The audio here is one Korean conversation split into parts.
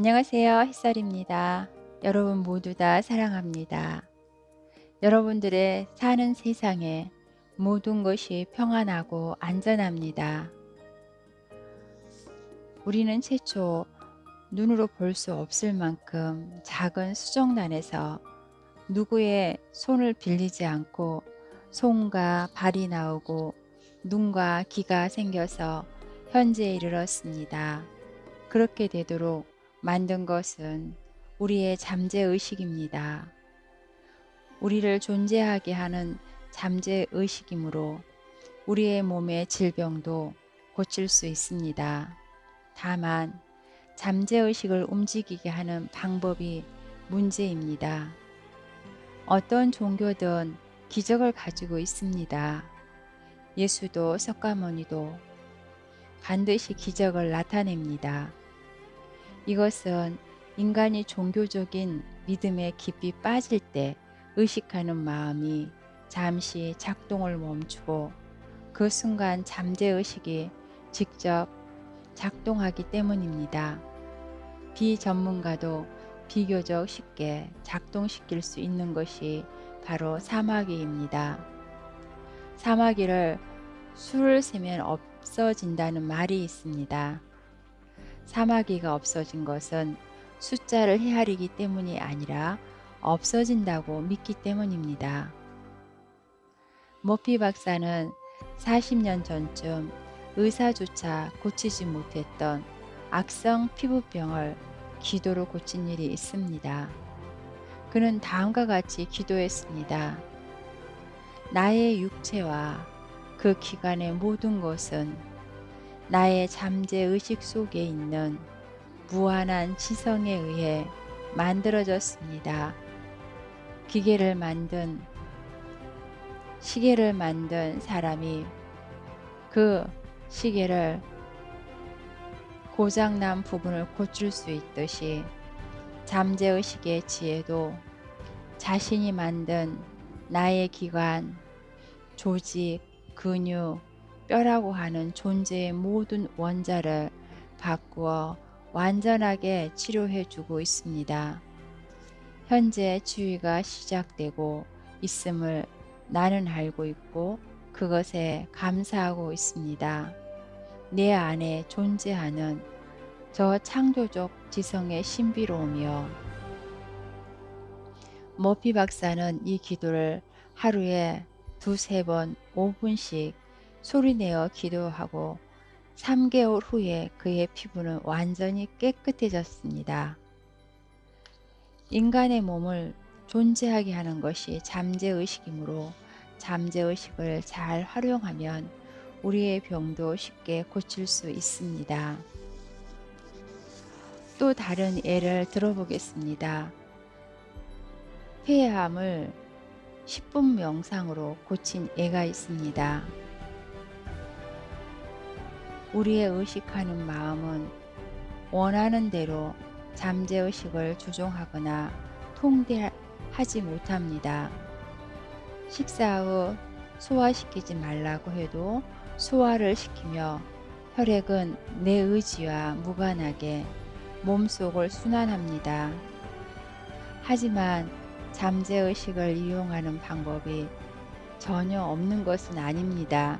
안녕하세요. 햇살입니다. 여러분 모두 다 사랑합니다. 여러분들의 사는 세상에 모든 것이 평안하고 안전합니다. 우리는 최초 눈으로 볼 수 없을 만큼 작은 수정란에서 누구의 손을 빌리지 않고 손과 발이 나오고 눈과 귀가 생겨서 현재에 이르렀습니다. 그렇게 되도록 만든 것은 우리의 잠재의식입니다. 우리를 존재하게 하는 잠재의식이므로 우리의 몸의 질병도 고칠 수 있습니다. 다만 잠재의식을 움직이게 하는 방법이 문제입니다. 어떤 종교든 기적을 가지고 있습니다. 예수도 석가모니도 반드시 기적을 나타냅니다. 이것은 인간이 종교적인 믿음에 깊이 빠질 때 의식하는 마음이 잠시 작동을 멈추고 그 순간 잠재의식이 직접 작동하기 때문입니다. 비전문가도 비교적 쉽게 작동시킬 수 있는 것이 바로 사마귀입니다. 사마귀를 수를 세면 없어진다는 말이 있습니다. 사마귀가 없어진 것은 숫자를 헤아리기 때문이 아니라 없어진다고 믿기 때문입니다. 모피 박사는 40년 전쯤 의사조차 고치지 못했던 악성 피부병을 기도로 고친 일이 있습니다. 그는 다음과 같이 기도했습니다. 나의 육체와 그 기관의 모든 것은 나의 잠재의식 속에 있는 무한한 지성에 의해 만들어졌습니다. 시계를 만든 사람이 그 시계를 고장난 부분을 고칠 수 있듯이 잠재의식의 지혜도 자신이 만든 나의 기관, 조직, 근육, 뼈라고 하는 존재의 모든 원자를 바꾸어 완전하게 치료해 주고 있습니다. 현재 치유가 시작되고 있음을 나는 알고 있고 그것에 감사하고 있습니다. 내 안에 존재하는 저 창조적 지성의 신비로우며 머피 박사는 이 기도를 하루에 두세 번 5분씩 소리내어 기도하고 3개월 후에 그의 피부는 완전히 깨끗해졌습니다. 인간의 몸을 존재하게 하는 것이 잠재의식이므로 잠재의식을 잘 활용하면 우리의 병도 쉽게 고칠 수 있습니다. 또 다른 예를 들어보겠습니다. 폐암을 10분 명상으로 고친 예가 있습니다. 우리의 의식하는 마음은 원하는 대로 잠재의식을 조종하거나 통제하지 못합니다. 식사 후 소화시키지 말라고 해도 소화를 시키며 혈액은 내 의지와 무관하게 몸속을 순환합니다. 하지만 잠재의식을 이용하는 방법이 전혀 없는 것은 아닙니다.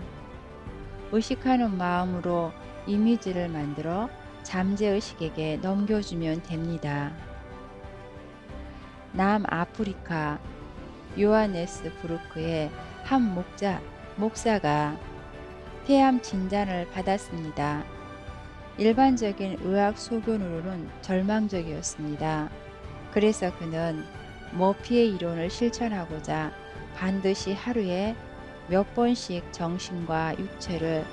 의식하는 마음으로 이미지를 만들어 잠재의식에게 넘겨주면 됩니다. 남아프리카 요하네스부르크의 한 목사가 폐암 진단을 받았습니다. 일반적인 의학 소견으로는 절망적이었습니다. 그래서 그는 머피의 이론을 실천하고자 반드시 하루에 몇 번씩 정신과 육체를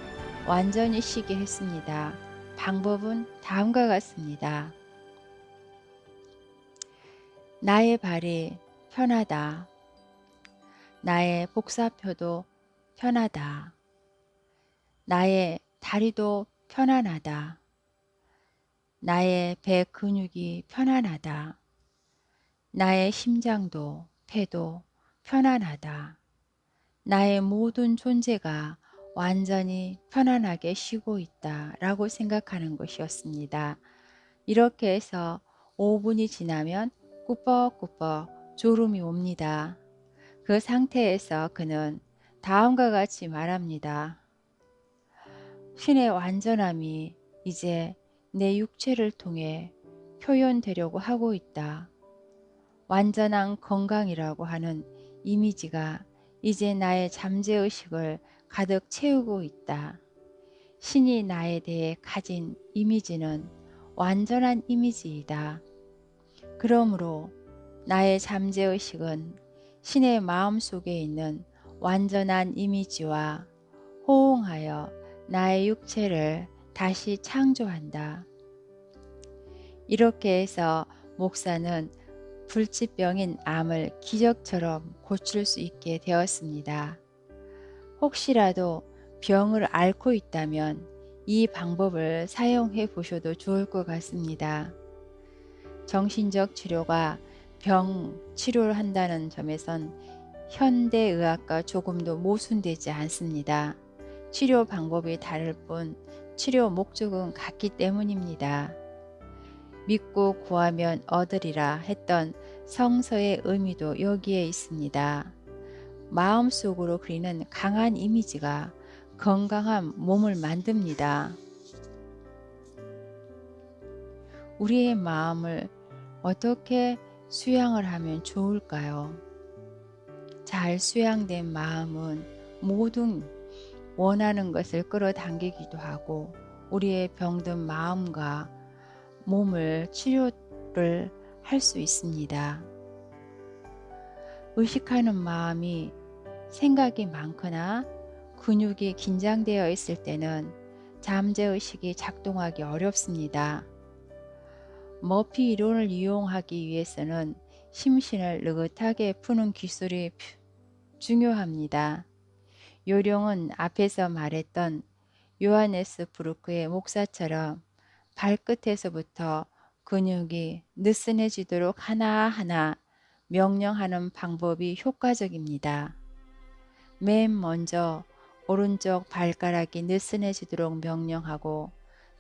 완전히 쉬게 했습니다. 방법은 다음과 같습니다. 나의 발이 편하다. 나의 복사표도 편하다. 나의 다리도 편안하다. 나의 배 근육이 편안하다. 나의 심장도 폐도 편안하다. 나의 모든 존재가 완전히 편안하게 쉬고 있다 라고 생각하는 것이었습니다. 이렇게 해서 5분이 지나면 꾸벅꾸벅 졸음이 옵니다. 그 상태에서 그는 다음과 같이 말합니다. 신의 완전함이 이제 내 육체를 통해 표현되려고 하고 있다. 완전한 건강이라고 하는 이미지가 이제 나의 잠재의식을 가득 채우고 있다. 신이 나에 대해 가진 이미지는 완전한 이미지이다. 그러므로 나의 잠재의식은 신의 마음 속에 있는 완전한 이미지와 호응하여 나의 육체를 다시 창조한다. 이렇게 해서 목사는 불치병인 암을 기적처럼 고칠 수 있게 되었습니다. 혹시라도 병을 앓고 있다면 이 방법을 사용해 보셔도 좋을 것 같습니다. 정신적 치료가 병 치료를 한다는 점에선 현대의학과 조금도 모순되지 않습니다. 치료 방법이 다를 뿐 치료 목적은 같기 때문입니다. 믿고 구하면 얻으리라 했던 성서의 의미도 여기에 있습니다. 마음속으로 그리는 강한 이미지가 건강한 몸을 만듭니다. 우리의 마음을 어떻게 수양을 하면 좋을까요? 잘 수양된 마음은 모든 원하는 것을 끌어당기기도 하고 우리의 병든 마음과 몸을 치료를 할 수 있습니다. 의식하는 마음이 생각이 많거나 근육이 긴장되어 있을 때는 잠재의식이 작동하기 어렵습니다. 머피 이론을 이용하기 위해서는 심신을 느긋하게 푸는 기술이 중요합니다. 요령은 앞에서 말했던 요하네스 브루크의 목사처럼 발끝에서부터 근육이 느슨해지도록 하나하나 명령하는 방법이 효과적입니다. 맨 먼저 오른쪽 발가락이 느슨해지도록 명령하고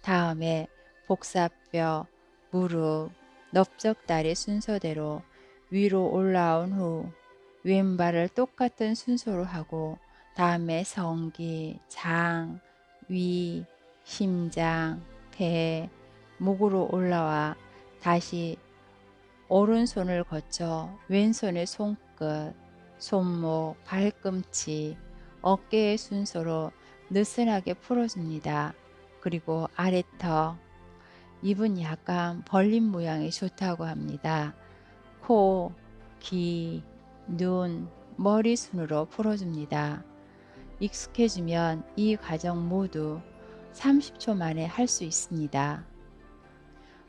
다음에 복사뼈, 무릎, 넓적다리 순서대로 위로 올라온 후 왼발을 똑같은 순서로 하고 다음에 성기, 장, 위, 심장, 배, 목으로 올라와 다시 오른손을 거쳐 왼손의 손끝, 손목, 발꿈치, 어깨의 순서로 느슨하게 풀어줍니다. 그리고 아래턱, 입은 약간 벌린 모양이 좋다고 합니다. 코, 귀, 눈, 머리 순으로 풀어줍니다. 익숙해지면 이 과정 모두 30초 만에 할 수 있습니다.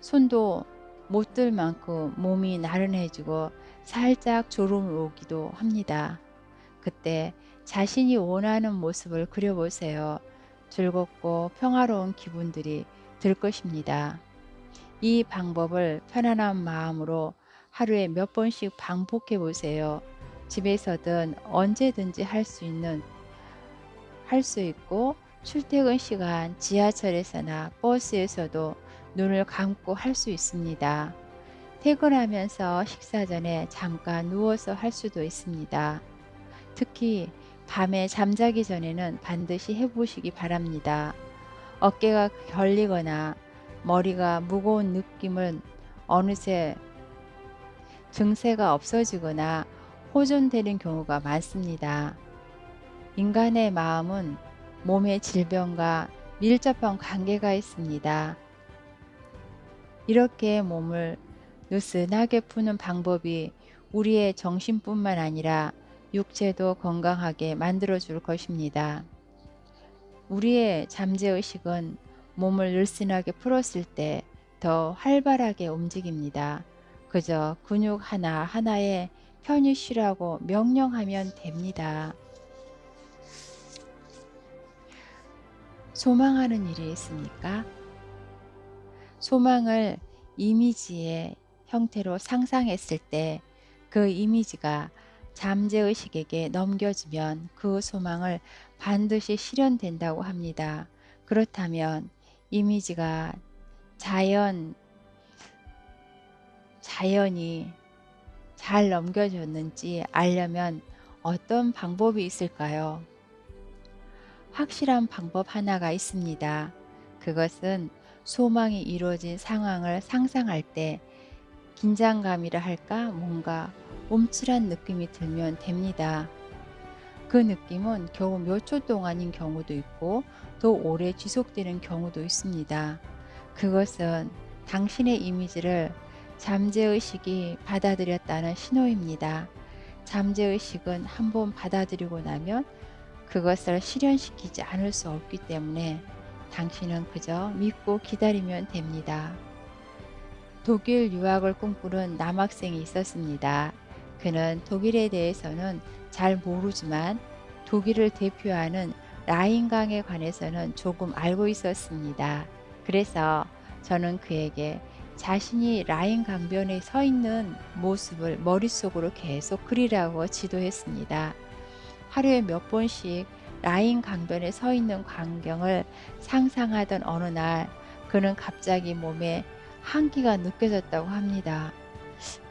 손도 못 들 만큼 몸이 나른해지고 살짝 졸음이 오기도 합니다. 그때 자신이 원하는 모습을 그려보세요. 즐겁고 평화로운 기분들이 들 것입니다. 이 방법을 편안한 마음으로 하루에 몇 번씩 반복해 보세요. 집에서든 언제든지 할 수 있고 출퇴근 시간 지하철에서나 버스에서도 눈을 감고 할 수 있습니다. 퇴근하면서 식사 전에 잠깐 누워서 할 수도 있습니다. 특히 밤에 잠자기 전에는 반드시 해보시기 바랍니다. 어깨가 결리거나 머리가 무거운 느낌은 어느새 증세가 없어지거나 호전되는 경우가 많습니다. 인간의 마음은 몸의 질병과 밀접한 관계가 있습니다. 이렇게 몸을 느슨하게 푸는 방법이 우리의 정신뿐만 아니라 육체도 건강하게 만들어 줄 것입니다. 우리의 잠재의식은 몸을 느슨하게 풀었을 때 더 활발하게 움직입니다. 그저 근육 하나하나에 편히 쉬라고 명령하면 됩니다. 소망하는 일이 있습니까? 소망을 이미지의 형태로 상상했을 때 그 이미지가 잠재의식에게 넘겨지면 그 소망을 반드시 실현된다고 합니다. 그렇다면 이미지가 자연 자연히 잘 넘겨줬는지 알려면 어떤 방법이 있을까요? 확실한 방법 하나가 있습니다. 그것은 소망이 이루어진 상황을 상상할 때 긴장감이라 할까 뭔가 움찔한 느낌이 들면 됩니다. 그 느낌은 겨우 몇 초 동안인 경우도 있고 더 오래 지속되는 경우도 있습니다. 그것은 당신의 이미지를 잠재의식이 받아들였다는 신호입니다. 잠재의식은 한번 받아들이고 나면 그것을 실현시키지 않을 수 없기 때문에 당신은 그저 믿고 기다리면 됩니다. 독일 유학을 꿈꾸는 남학생이 있었습니다. 그는 독일에 대해서는 잘 모르지만 독일을 대표하는 라인강에 관해서는 조금 알고 있었습니다. 그래서 저는 그에게 자신이 라인 강변에 서 있는 모습을 머릿속으로 계속 그리라고 지도했습니다. 하루에 몇 번씩 라인 강변에 서 있는 광경을 상상하던 어느 날 그는 갑자기 몸에 한기가 느껴졌다고 합니다.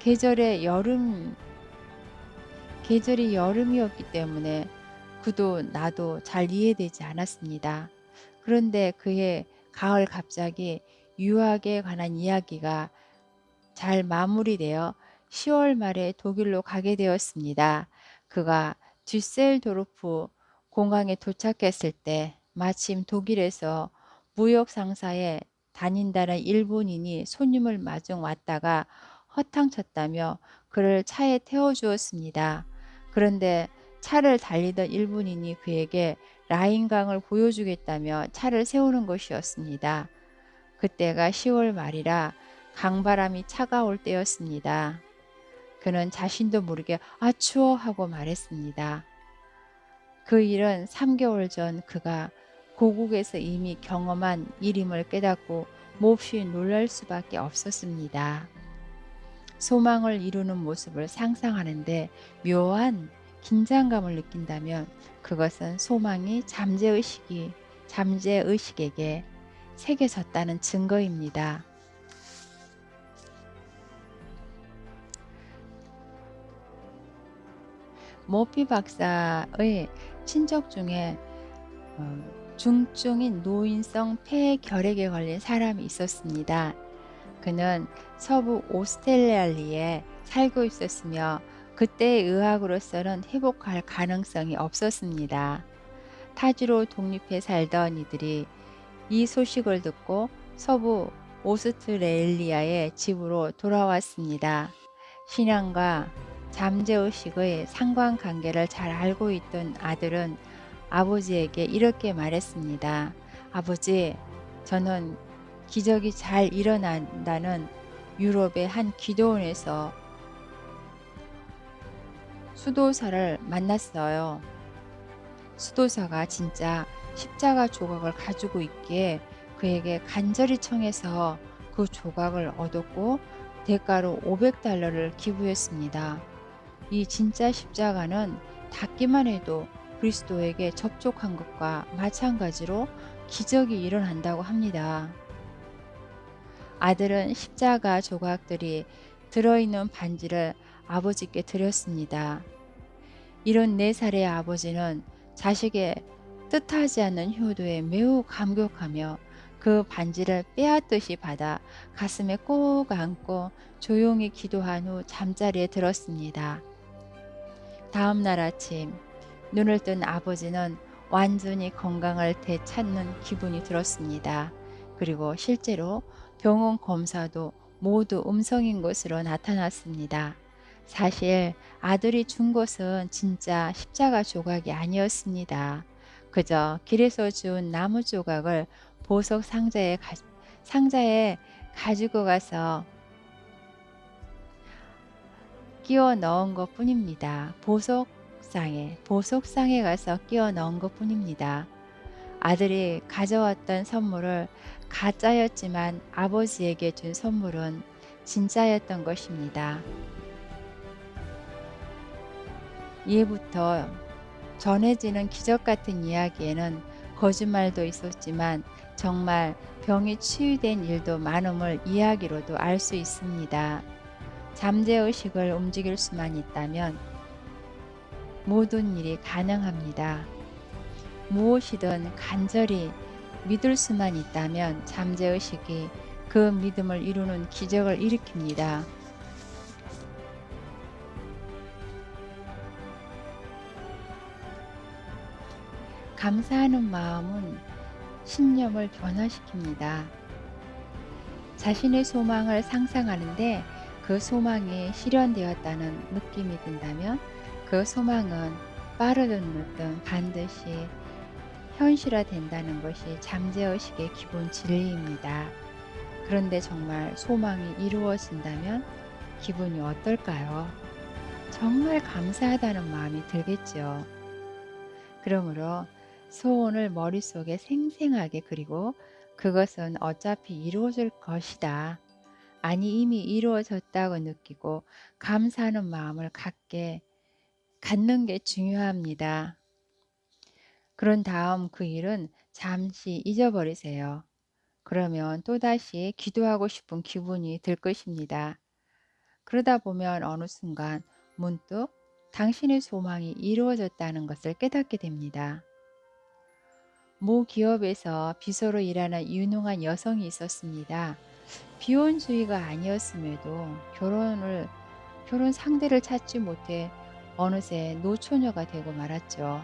계절의 여름 계절이 여름이었기 때문에 그도 나도 잘 이해되지 않았습니다. 그런데 그해 가을 갑자기 유학에 관한 이야기가 잘 마무리되어 10월 말에 독일로 가게 되었습니다. 그가 düsseldorf 공항에 도착했을 때 마침 독일에서 무역 상사에 다닌다는 일본인이 손님을 마중 왔다가 허탕쳤다며 그를 차에 태워 주었습니다. 그런데 차를 달리던 일본인이 그에게 라인강을 보여주겠다며 차를 세우는 것이었습니다. 그때가 10월 말이라 강바람이 차가울 때였습니다. 그는 자신도 모르게 아 추워 하고 말했습니다. 그 일은 3개월 전 그가 고국에서 이미 경험한 일임을 깨닫고 몹시 놀랄 수밖에 없었습니다. 소망을 이루는 모습을 상상하는데 묘한 긴장감을 느낀다면 그것은 소망이 잠재의식에게 새겨졌다는 증거입니다. 모피 박사의 친척 중에 중증인 노인성 폐결핵에 걸린 사람이 있었습니다. 그는 서부 오스트레일리아에 살고 있었으며 그때의 의학으로서는 회복할 가능성이 없었습니다. 타지로 독립해 살던 이들이 이 소식을 듣고 서부 오스트레일리아의 집으로 돌아왔습니다. 신앙과 잠재의식의 상관관계를 잘 알고 있던 아들은 아버지에게 이렇게 말했습니다. 아버지, 저는 기적이 잘 일어난다는 유럽의 한 기도원에서 수도사를 만났어요. 수도사가 진짜 십자가 조각을 가지고 있기에 그에게 간절히 청해서 그 조각을 얻었고 대가로 500달러를 기부했습니다. 이 진짜 십자가는 닿기만 해도 그리스도에게 접촉한 것과 마찬가지로 기적이 일어난다고 합니다. 아들은 십자가 조각들이 들어있는 반지를 아버지께 드렸습니다. 74살의 아버지는 자식의 뜻하지 않는 효도에 매우 감격하며 그 반지를 빼앗듯이 받아 가슴에 꼭 안고 조용히 기도한 후 잠자리에 들었습니다. 다음 날 아침 눈을 뜬 아버지는 완전히 건강을 되찾는 기분이 들었습니다. 그리고 실제로 병원 검사도 모두 음성인 것으로 나타났습니다. 사실 아들이 준 것은 진짜 십자가 조각이 아니었습니다. 그저 길에서 주운 나무 조각을 보석 상자에 가지고 가서 끼워 넣은 것 뿐입니다. 보석상에 가서 끼워 넣은 것 뿐입니다. 아들이 가져왔던 선물을 가짜였지만 아버지에게 준 선물은 진짜였던 것입니다. 이해부터 전해지는 기적 같은 이야기에는 거짓말도 있었지만 정말 병이 치유된 일도 많음을 이야기로도 알 수 있습니다. 잠재의식을 움직일 수만 있다면 모든 일이 가능합니다. 무엇이든 간절히 믿을 수만 있다면 잠재의식이 그 믿음을 이루는 기적을 일으킵니다. 감사하는 마음은 신념을 변화시킵니다. 자신의 소망을 상상하는데 그 소망이 실현되었다는 느낌이 든다면 그 소망은 빠르든 늦든 반드시 현실화된다는 것이 잠재의식의 기본 진리입니다. 그런데 정말 소망이 이루어진다면 기분이 어떨까요? 정말 감사하다는 마음이 들겠죠. 그러므로 소원을 머릿속에 생생하게 그리고 그것은 어차피 이루어질 것이다. 아니 이미 이루어졌다고 느끼고 감사하는 마음을 갖는 게 중요합니다. 그런 다음 그 일은 잠시 잊어버리세요. 그러면 또다시 기도하고 싶은 기분이 들 것입니다. 그러다 보면 어느 순간 문득 당신의 소망이 이루어졌다는 것을 깨닫게 됩니다. 모 기업에서 비서로 일하는 유능한 여성이 있었습니다. 비혼주의가 아니었음에도 결혼 상대를 찾지 못해 어느새 노처녀가 되고 말았죠.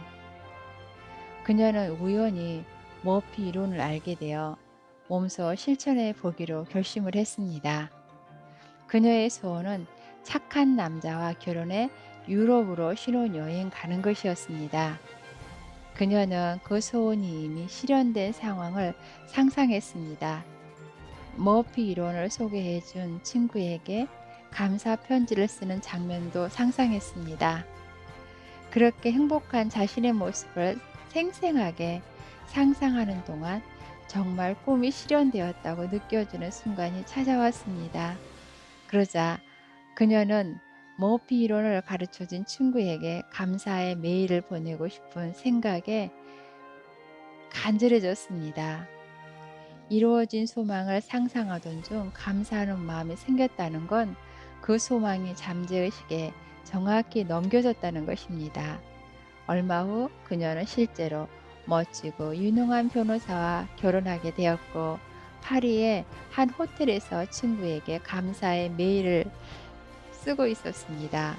그녀는 우연히 머피 이론을 알게 되어 몸소 실천해 보기로 결심을 했습니다. 그녀의 소원은 착한 남자와 결혼해 유럽으로 신혼여행 가는 것이었습니다. 그녀는 그 소원이 이미 실현된 상황을 상상했습니다. 머피 이론을 소개해 준 친구에게 감사 편지를 쓰는 장면도 상상했습니다. 그렇게 행복한 자신의 모습을 생생하게 상상하는 동안 정말 꿈이 실현되었다고 느껴지는 순간이 찾아왔습니다. 그러자 그녀는 머피 이론을 가르쳐준 친구에게 감사의 메일을 보내고 싶은 생각에 간절해졌습니다. 이루어진 소망을 상상하던 중 감사하는 마음이 생겼다는 건 그 소망이 잠재의식에 정확히 넘겨졌다는 것입니다. 얼마 후 그녀는 실제로 멋지고 유능한 변호사와 결혼하게 되었고 파리의 한 호텔에서 친구에게 감사의 메일을 쓰고 있었습니다.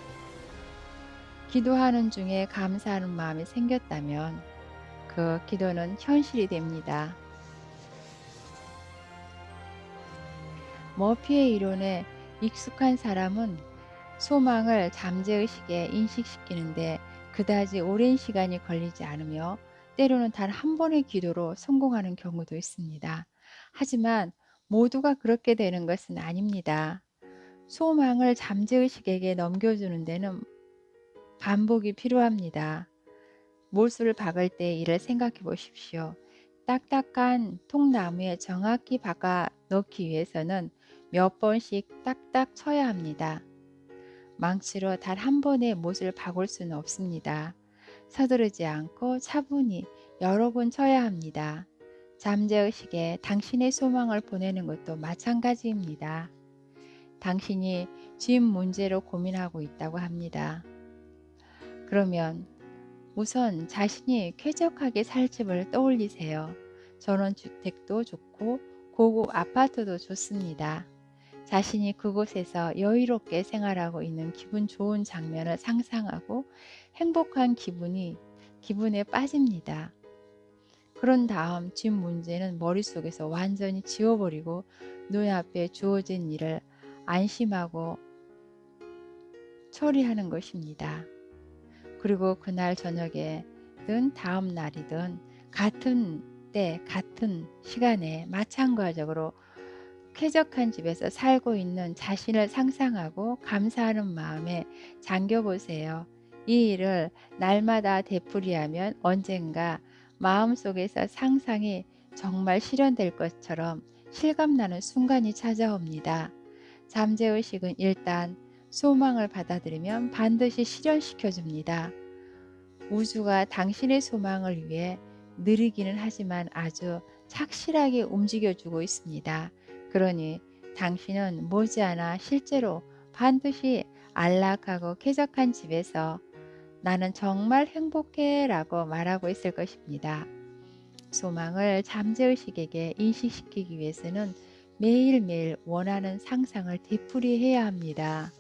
기도하는 중에 감사하는 마음이 생겼다면 그 기도는 현실이 됩니다. 머피의 이론에 익숙한 사람은 소망을 잠재의식에 인식시키는데 그다지 오랜 시간이 걸리지 않으며 때로는 단 한 번의 기도로 성공하는 경우도 있습니다. 하지만 모두가 그렇게 되는 것은 아닙니다. 소망을 잠재의식에게 넘겨주는 데는 반복이 필요합니다. 못을 박을 때 이를 생각해 보십시오. 딱딱한 통나무에 정확히 박아 넣기 위해서는 몇 번씩 딱딱 쳐야 합니다. 망치로 단 한 번에 못을 박을 수는 없습니다. 서두르지 않고 차분히 여러 번 쳐야 합니다. 잠재의식에 당신의 소망을 보내는 것도 마찬가지입니다. 당신이 집 문제로 고민하고 있다고 합니다. 그러면 우선 자신이 쾌적하게 살 집을 떠올리세요. 전원주택도 좋고 고급 아파트도 좋습니다. 자신이 그곳에서 여유롭게 생활하고 있는 기분 좋은 장면을 상상하고 행복한 기분에 빠집니다. 그런 다음 집 문제는 머릿속에서 완전히 지워버리고 눈앞에 주어진 일을 안심하고 처리하는 것입니다. 그리고 그날 저녁에든 다음 날이든 같은 때 같은 시간에 마찬가지로 쾌적한 집에서 살고 있는 자신을 상상하고 감사하는 마음에 잠겨보세요. 이 일을 날마다 되풀이하면 언젠가 마음속에서 상상이 정말 실현될 것처럼 실감나는 순간이 찾아옵니다. 잠재의식은 일단 소망을 받아들이면 반드시 실현시켜줍니다. 우주가 당신의 소망을 위해 느리기는 하지만 아주 착실하게 움직여주고 있습니다. 그러니 당신은 머지않아 실제로 반드시 안락하고 쾌적한 집에서 나는 정말 행복해 라고 말하고 있을 것입니다. 소망을 잠재의식에게 인식시키기 위해서는 매일매일 원하는 상상을 되풀이해야 합니다.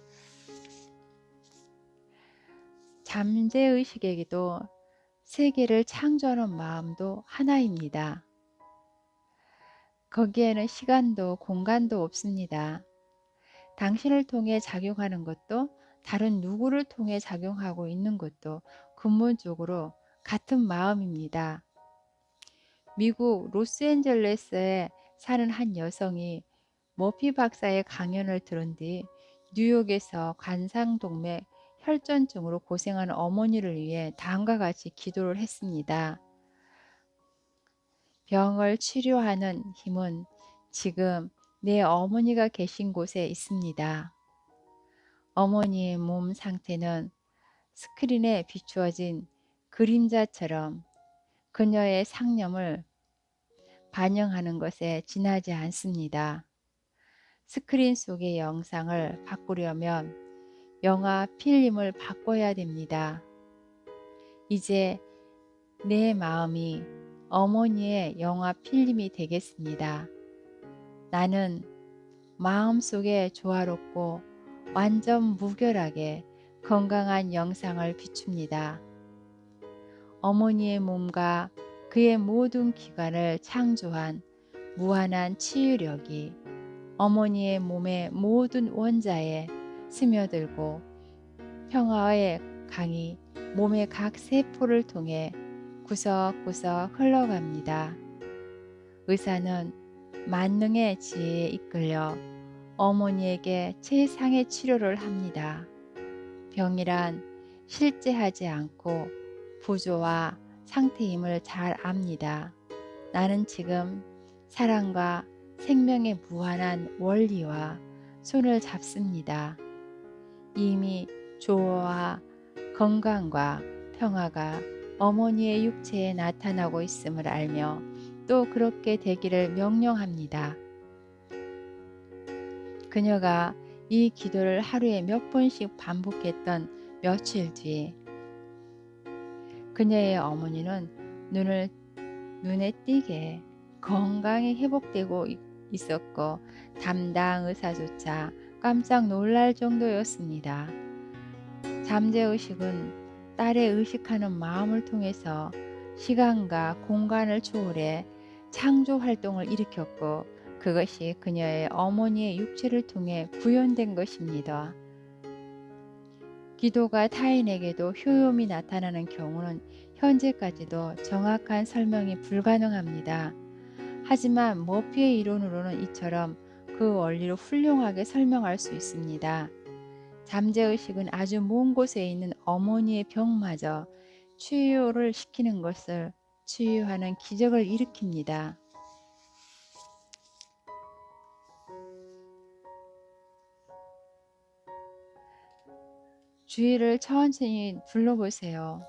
잠재의식에게도 세계를 창조하는 마음도 하나입니다. 거기에는 시간도 공간도 없습니다. 당신을 통해 작용하는 것도 다른 누구를 통해 작용하고 있는 것도 근본적으로 같은 마음입니다. 미국 로스앤젤레스에 사는 한 여성이 머피 박사의 강연을 들은 뒤 뉴욕에서 관상동맥 혈전증으로 고생하는 어머니를 위해 다음과 같이 기도를 했습니다. 병을 치료하는 힘은 지금 내 어머니가 계신 곳에 있습니다. 어머니의 몸 상태는 스크린에 비추어진 그림자처럼 그녀의 상념을 반영하는 것에 지나지 않습니다. 스크린 속의 영상을 바꾸려면 영화 필름을 바꿔야 됩니다. 이제 내 마음이 어머니의 영화 필름이 되겠습니다. 나는 마음속에 조화롭고 완전 무결하게 건강한 영상을 비춥니다. 어머니의 몸과 그의 모든 기관을 창조한 무한한 치유력이 어머니의 몸의 모든 원자에 스며들고 평화의 강이 몸의 각 세포를 통해 구석구석 흘러갑니다. 의사는 만능의 지혜에 이끌려 어머니에게 최상의 치료를 합니다. 병이란 실제하지 않고 부조와 상태임을 잘 압니다. 나는 지금 사랑과 생명의 무한한 원리와 손을 잡습니다. 이미 조화와 건강과 평화가 어머니의 육체에 나타나고 있음을 알며 또 그렇게 되기를 명령합니다. 그녀가 이 기도를 하루에 몇 번씩 반복했던 며칠 뒤 그녀의 어머니는 눈에 띄게 건강이 회복되고 있었고 담당 의사조차 깜짝 놀랄 정도였습니다. 잠재의식은 딸의 의식하는 마음을 통해서 시간과 공간을 초월해 창조 활동을 일으켰고 그것이 그녀의 어머니의 육체를 통해 구현된 것입니다. 기도가 타인에게도 효용이 나타나는 경우는 현재까지도 정확한 설명이 불가능합니다. 하지만 머피의 이론으로는 이처럼 그 원리를 훌륭하게 설명할 수 있습니다. 잠재의식은 아주 먼 곳에 있는 어머니의 병마저 치유를 시키는 것을 치유하는 기적을 일으킵니다. 주위를 천천히 둘러보세요.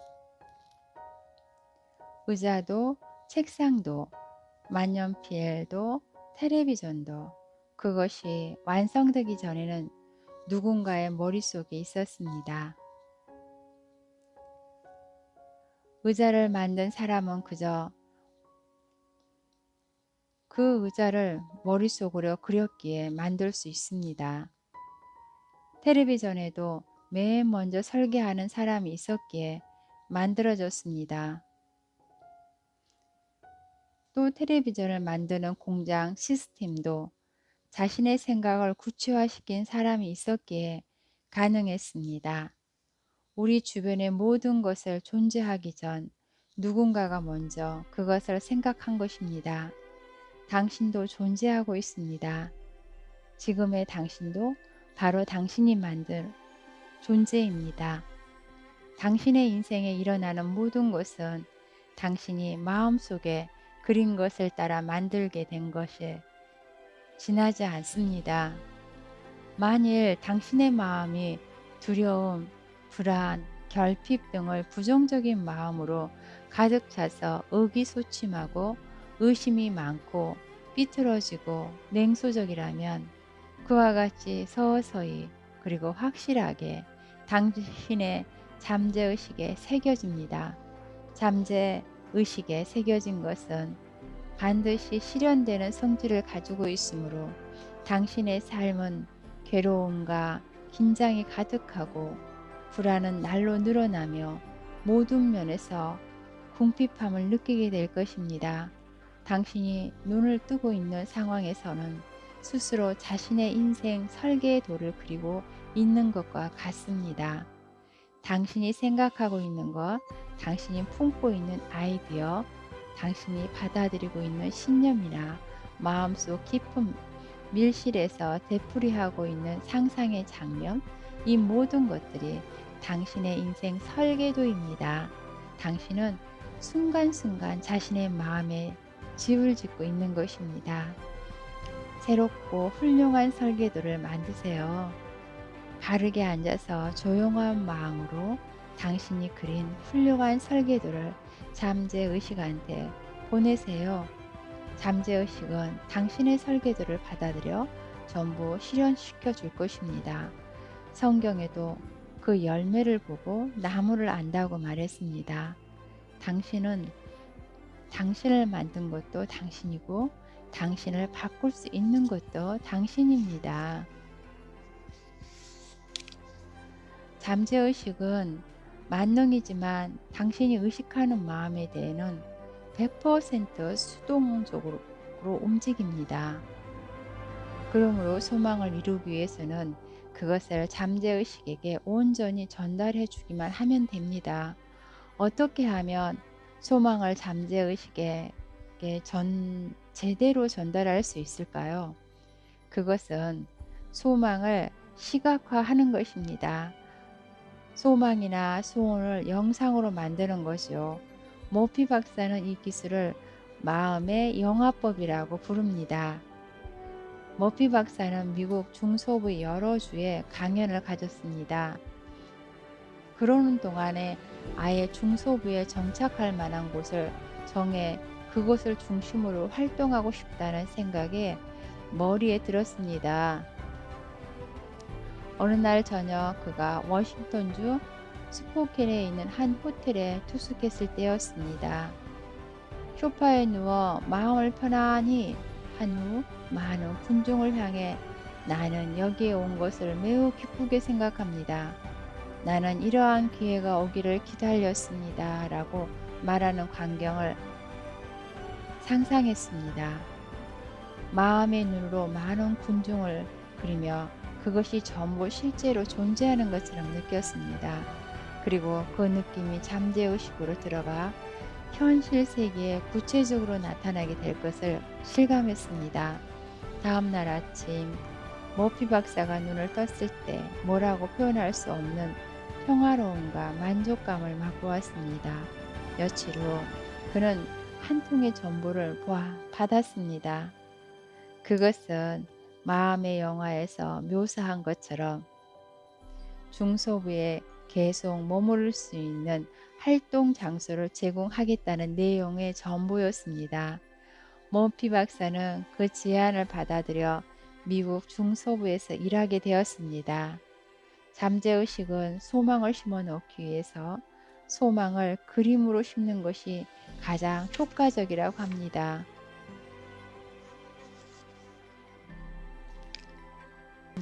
의자도 책상도 만년필도 텔레비전도 그것이 완성되기 전에는 누군가의 머릿속에 있었습니다. 의자를 만든 사람은 그저 그 의자를 머릿속으로 그렸기에 만들 수 있습니다. 텔레비전에도 맨 먼저 설계하는 사람이 있었기에 만들어졌습니다. 또 텔레비전을 만드는 공장 시스템도 자신의 생각을 구체화시킨 사람이 있었기에 가능했습니다. 우리 주변의 모든 것을 존재하기 전 누군가가 먼저 그것을 생각한 것입니다. 당신도 존재하고 있습니다. 지금의 당신도 바로 당신이 만들 존재입니다. 당신의 인생에 일어나는 모든 것은 당신이 마음속에 그린 것을 따라 만들게 된 것이 지나지 않습니다. 만일 당신의 마음이 두려움, 불안, 결핍 등을 부정적인 마음으로 가득 차서 의기소침하고 의심이 많고 삐뚤어지고 냉소적이라면 그와 같이 서서히 그리고 확실하게 당신의 잠재의식에 새겨집니다. 잠재의식에 새겨진 것은 반드시 실현되는 성질을 가지고 있으므로 당신의 삶은 괴로움과 긴장이 가득하고 불안은 날로 늘어나며 모든 면에서 궁핍함을 느끼게 될 것입니다. 당신이 눈을 뜨고 있는 상황에서는 스스로 자신의 인생 설계의 도를 그리고 있는 것과 같습니다. 당신이 생각하고 있는 것, 당신이 품고 있는 아이디어, 당신이 받아들이고 있는 신념이나 마음속 깊은 밀실에서 되풀이하고 있는 상상의 장면, 이 모든 것들이 당신의 인생 설계도입니다. 당신은 순간순간 자신의 마음에 집을 짓고 있는 것입니다. 새롭고 훌륭한 설계도를 만드세요. 바르게 앉아서 조용한 마음으로 당신이 그린 훌륭한 설계도를 잠재의식한테 보내세요. 잠재의식은 당신의 설계도를 받아들여 전부 실현시켜 줄 것입니다. 성경에도 그 열매를 보고 나무를 안다고 말했습니다. 당신은 당신을 만든 것도 당신이고 당신을 바꿀 수 있는 것도 당신입니다. 잠재의식은 만능이지만 당신이 의식하는 마음에 대해는 100% 수동적으로 움직입니다. 그러므로 소망을 이루기 위해서는 그것을 잠재의식에게 온전히 전달해 주기만 하면 됩니다. 어떻게 하면 소망을 잠재의식에게 제대로 전달할 수 있을까요? 그것은 소망을 시각화하는 것입니다. 소망이나 소원을 영상으로 만드는 것이요. 모피 박사는 이 기술을 마음의 영화법이라고 부릅니다. 머피 박사는 미국 중소부의 여러 주에 강연을 가졌습니다. 그러는 동안에 아예 중소부에 정착할 만한 곳을 정해 그곳을 중심으로 활동하고 싶다는 생각에 머리에 들었습니다. 어느 날 저녁 그가 워싱턴주 스포켄에 있는 한 호텔에 투숙했을 때였습니다. 소파에 누워 마음을 편안히 한 후 많은 군중을 향해 나는 여기에 온 것을 매우 기쁘게 생각합니다. 나는 이러한 기회가 오기를 기다렸습니다. 라고 말하는 광경을 상상했습니다. 마음의 눈으로 많은 군중을 그리며 그것이 전부 실제로 존재하는 것처럼 느꼈습니다. 그리고 그 느낌이 잠재의식으로 들어가 현실 세계에 구체적으로 나타나게 될 것을 실감했습니다. 다음 날 아침 머피 박사가 눈을 떴을 때 뭐라고 표현할 수 없는 평화로움과 만족감을 맛보았습니다. 며칠 후 그는 한 통의 정보를 받았습니다. 그것은 마음의 영화에서 묘사한 것처럼 중소부에 계속 머무를 수 있는 활동 장소를 제공하겠다는 내용의 전보였습니다. 머피 박사는 그 제안을 받아들여 미국 중서부에서 일하게 되었습니다. 잠재의식은 소망을 심어 놓기 위해서 소망을 그림으로 심는 것이 가장 효과적이라고 합니다.